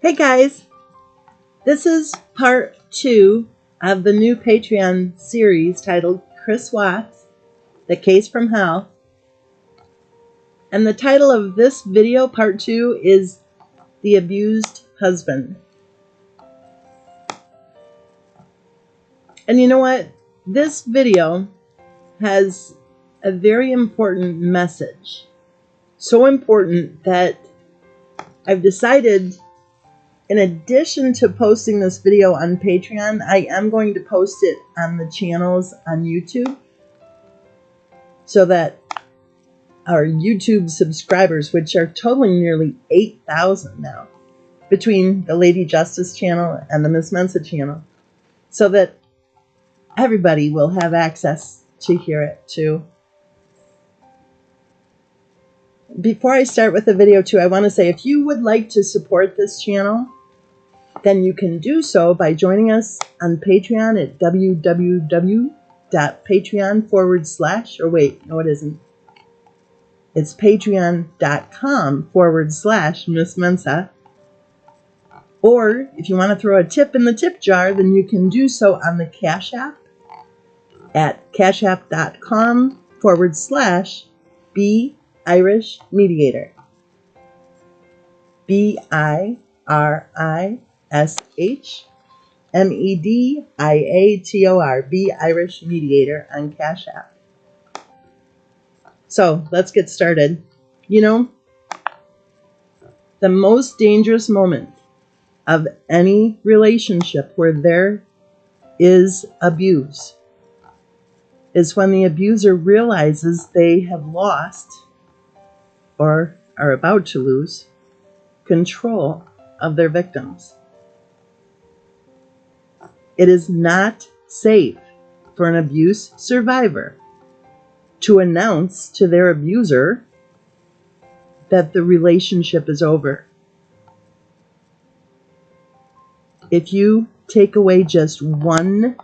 Hey guys, this is part 2 of the new Patreon series titled Chris Watts, The Case from Hell. And the title of this video, part 2, is The Abused Husband. And you know what? This video has a very important message. So important that I've decided, in addition to posting this video on Patreon, I am going to post it on the channels on YouTube so that our YouTube subscribers, which are totaling nearly 8,000 now, between the Lady Justice channel and the Miss Mensa channel, so that everybody will have access to hear it too. Before I start with the video too, I want to say if you would like to support this channel, then you can do so by joining us on Patreon at www.patreon.com/, or wait, no it isn't. It's patreon.com/Miss Mensa. Or if you want to throw a tip in the tip jar, then you can do so on the Cash App at cashapp.com/Be-Irish Mediator. BIRISHMEDIATOR, Be Irish Mediator on Cash App. So let's get started. You know, the most dangerous moment of any relationship where there is abuse is when the abuser realizes they have lost, or are about to lose, control of their victims. It is not safe for an abuse survivor to announce to their abuser that the relationship is over. If you take away just one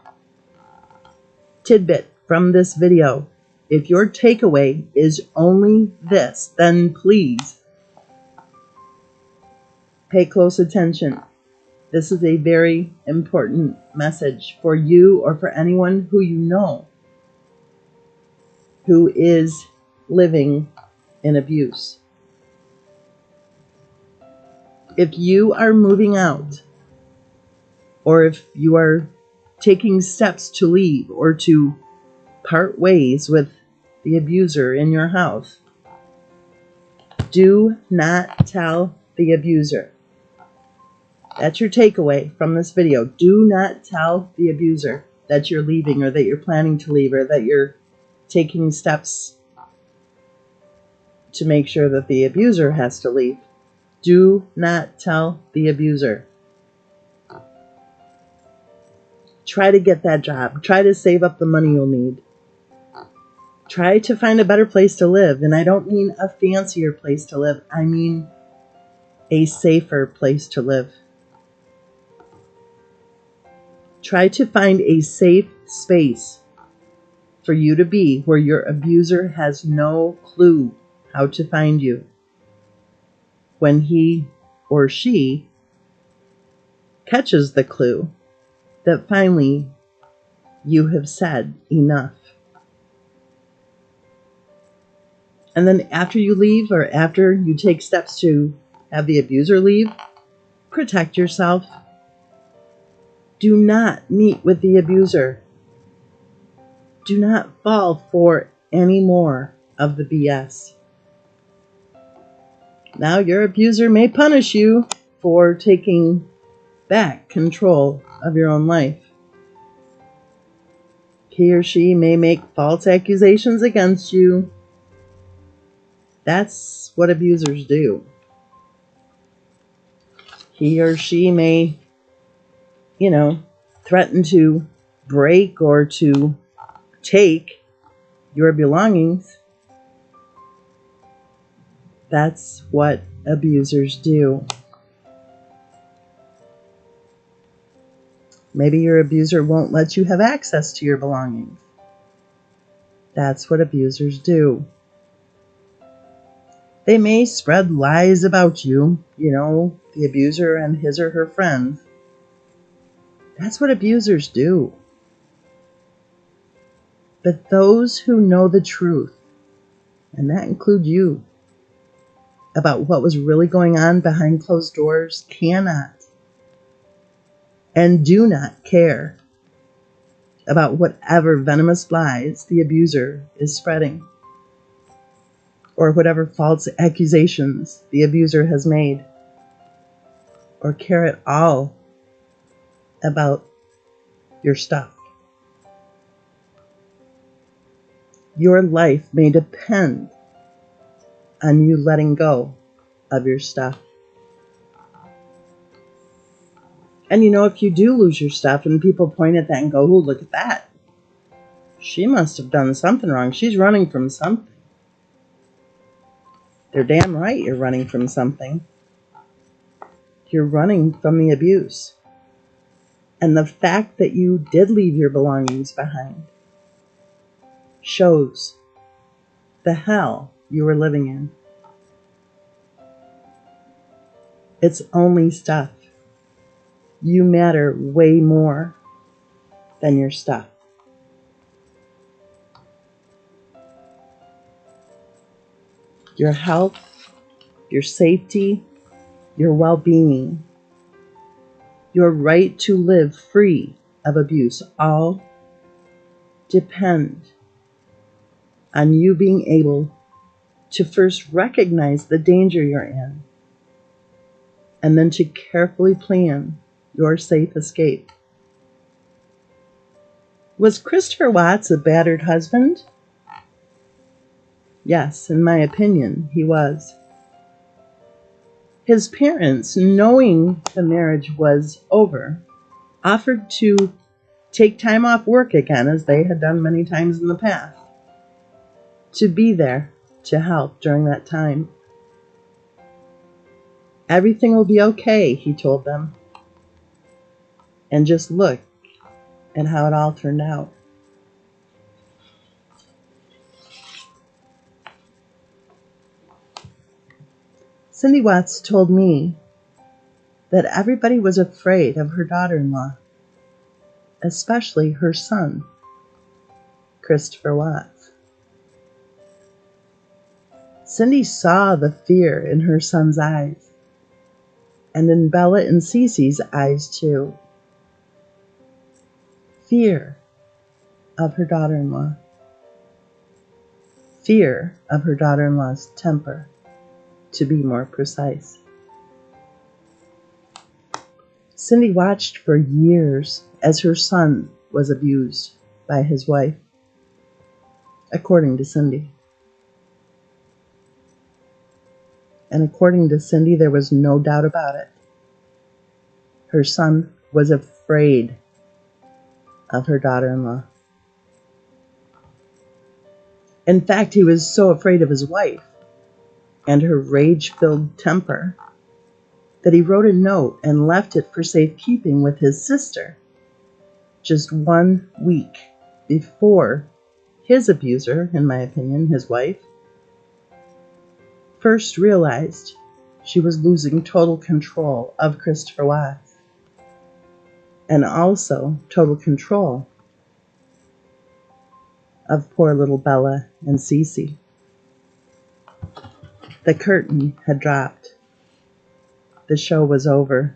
tidbit from this video, if your takeaway is only this, then please pay close attention. This is a very important message for you or for anyone who you know who is living in abuse. If you are moving out, or if you are taking steps to leave or to part ways with the abuser in your house, do not tell the abuser. That's your takeaway from this video. Do not tell the abuser that you're leaving, or that you're planning to leave, or that you're taking steps to make sure that the abuser has to leave. Do not tell the abuser. Try to get that job. Try to save up the money you'll need. Try to find a better place to live. And I don't mean a fancier place to live. I mean a safer place to live. Try to find a safe space for you to be where your abuser has no clue how to find you when he or she catches the clue that finally you have said enough. And then after you leave, or after you take steps to have the abuser leave, protect yourself. Do not meet with the abuser. Do not fall for any more of the BS. Now your abuser may punish you for taking back control of your own life. He or she may make false accusations against you. That's what abusers do. He or she may, threaten to break or to take your belongings. That's what abusers do. Maybe your abuser won't let you have access to your belongings. That's what abusers do. They may spread lies about you, the abuser and his or her friends. That's what abusers do. But those who know the truth, and that includes you, about what was really going on behind closed doors cannot and do not care about whatever venomous lies the abuser is spreading, or whatever false accusations the abuser has made, or care at all about your stuff. Your life may depend on you letting go of your stuff. And if you do lose your stuff and people point at that and go, "Oh, look at that. She must have done something wrong. She's running from something." They're damn right you're running from something. You're running from the abuse. And the fact that you did leave your belongings behind shows the hell you were living in. It's only stuff. You matter way more than your stuff. Your health, your safety, your well-being, your right to live free of abuse all depend on you being able to first recognize the danger you're in, and then to carefully plan your safe escape. Was Christopher Watts a battered husband? Yes, in my opinion, he was. His parents, knowing the marriage was over, offered to take time off work again, as they had done many times in the past, to be there to help during that time. Everything will be okay, he told them. And just look at how it all turned out. Cindy Watts told me that everybody was afraid of her daughter-in-law, especially her son, Christopher Watts. Cindy saw the fear in her son's eyes, and in Bella and Cece's eyes too. Fear of her daughter-in-law. Fear of her daughter-in-law's temper, to be more precise. Cindy watched for years as her son was abused by his wife, according to Cindy. And according to Cindy, there was no doubt about it. Her son was afraid of her daughter-in-law. In fact, he was so afraid of his wife and her rage-filled temper that he wrote a note and left it for safekeeping with his sister just 1 week before his abuser, in my opinion, his wife, first realized she was losing total control of Christopher Watts, and also total control of poor little Bella and Cece. The curtain had dropped. The show was over.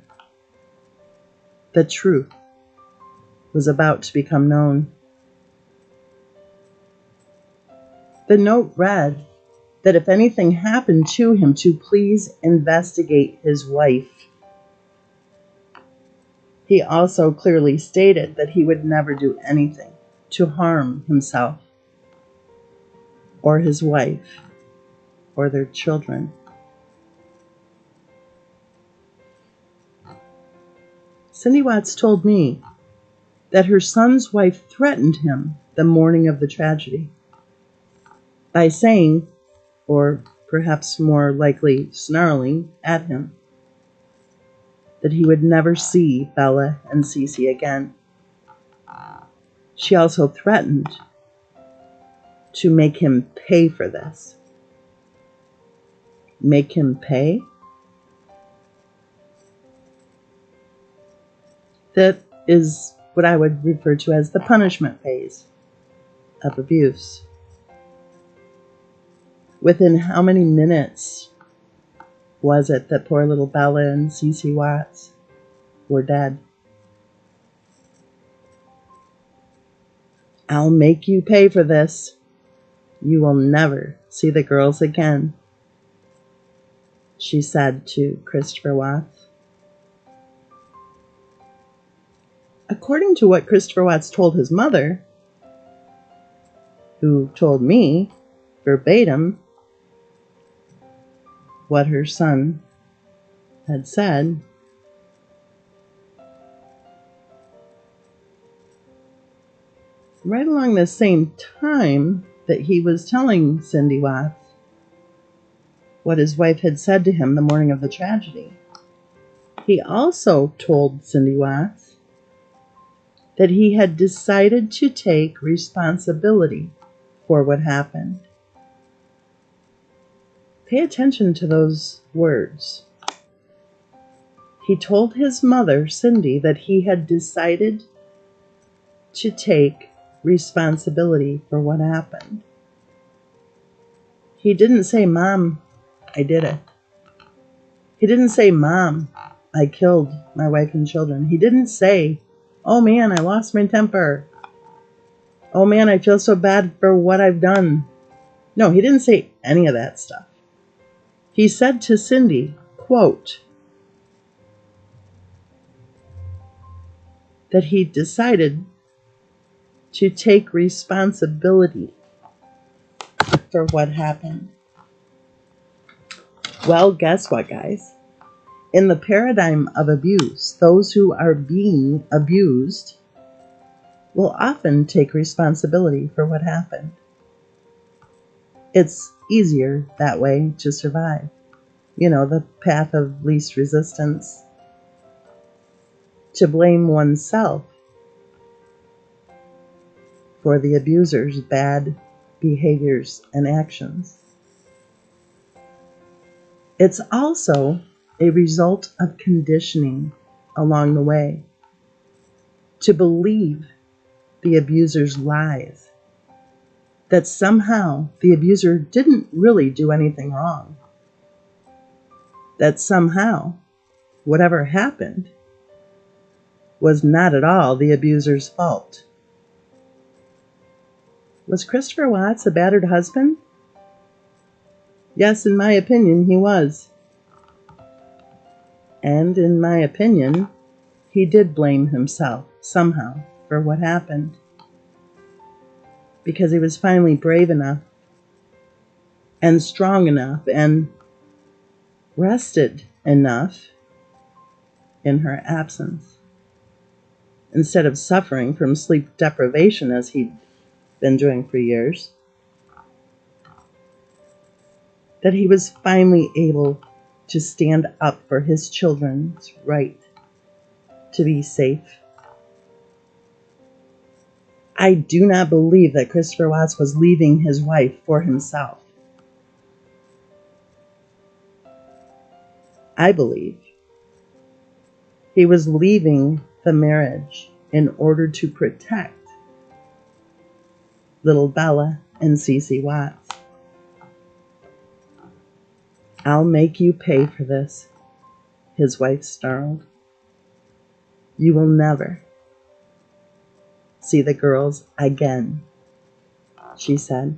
The truth was about to become known. The note read that if anything happened to him, to please investigate his wife. He also clearly stated that he would never do anything to harm himself or his wife or their children. Cindy Watts told me that her son's wife threatened him the morning of the tragedy by saying, or perhaps more likely snarling at him, that he would never see Bella and Cece again. She also threatened to make him pay for this. make him pay? That is what I would refer to as the punishment phase of abuse. Within how many minutes was it that poor little Bella and Cece Watts were dead? I'll make you pay for this. You will never see the girls again, she said to Christopher Watts. According to what Christopher Watts told his mother, who told me verbatim what her son had said, right along the same time that he was telling Cindy Watts what his wife had said to him the morning of the tragedy, he also told Cindy Watts that he had decided to take responsibility for what happened. Pay attention to those words. He told his mother, Cindy, that he had decided to take responsibility for what happened. He didn't say, Mom, I did it. He didn't say, Mom, I killed my wife and children. He didn't say, oh man, I lost my temper. Oh man, I feel so bad for what I've done. No, he didn't say any of that stuff. He said to Cindy, quote, that he decided to take responsibility for what happened. Well, guess what, guys? In the paradigm of abuse, those who are being abused will often take responsibility for what happened. It's easier that way to survive. You know, the path of least resistance. To blame oneself for the abuser's bad behaviors and actions. It's also a result of conditioning along the way to believe the abuser's lies, that somehow the abuser didn't really do anything wrong, that somehow whatever happened was not at all the abuser's fault. Was Christopher Watts a battered husband? Yes, in my opinion, he was. And in my opinion, he did blame himself somehow for what happened. Because he was finally brave enough and strong enough and rested enough in her absence, instead of suffering from sleep deprivation as he'd been doing for years, that he was finally able to stand up for his children's right to be safe. I do not believe that Christopher Watts was leaving his wife for himself. I believe he was leaving the marriage in order to protect little Bella and Cece Watts. I'll make you pay for this, his wife snarled. You will never see the girls again, she said.